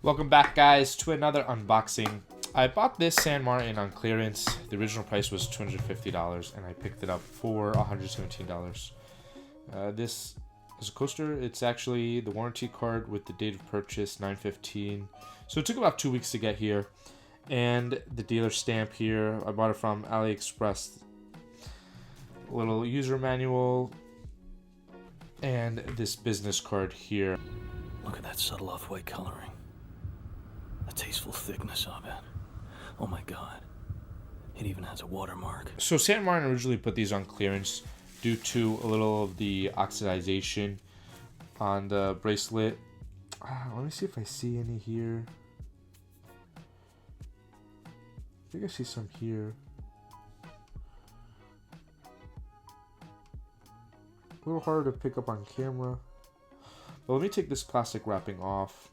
Welcome back, guys, to another unboxing. I bought this San Martin on clearance. The original price was $250 and I picked it up for $117. This is a coaster. It's actually the warranty card with the date of purchase 9/15. So it took about 2 weeks to get here. And the dealer stamp here, I bought it from AliExpress. A little user manual and this business card here. Look at that subtle off-white coloring. The tasteful thickness of it. Oh my god. It even has a watermark. So San Martin originally put these on clearance due to a little of the oxidization on the bracelet. Let me see if I see any here. I think I see some here. A little harder to pick up on camera. But let me take this plastic wrapping off.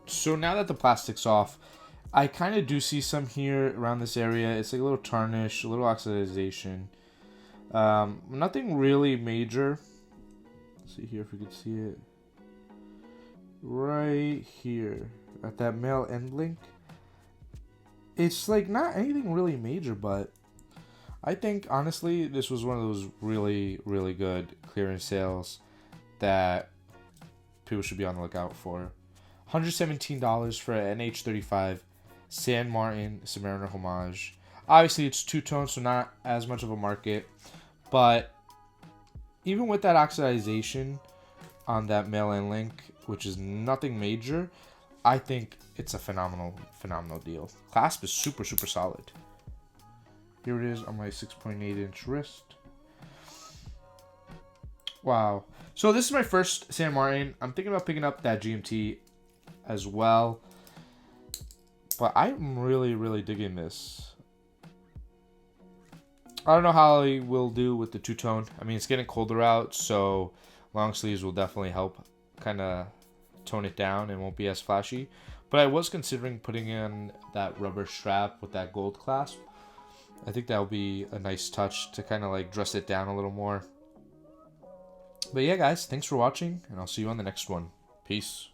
So now that the plastic's off, I kind of do see some here around this area. It's like a little tarnish, a little oxidization. Nothing really major. Let's see here if we can see it. Right here at that male end link. It's like not anything really major, but I think honestly this was one of those really, really good clearance sales that people should be on the lookout for. $117 for an NH35 San Martin Submariner Homage. Obviously it's two-tone, so not as much of a market, but even with that oxidization on that male end link, which is nothing major, I think it's a phenomenal deal. Clasp is super solid. Here it is on my 6.8 inch wrist. Wow. So this is my first San Martin. I'm thinking about picking up that GMT as well, but I'm really digging this. I don't know how I will do with the two-tone. I mean, it's getting colder out, so long sleeves will definitely help kind of tone it down and won't be as flashy. But I was considering putting in that rubber strap with that gold clasp. I think that would be a nice touch to kind of like dress it down a little more. But yeah, guys, thanks for watching, and I'll see you on the next one. Peace.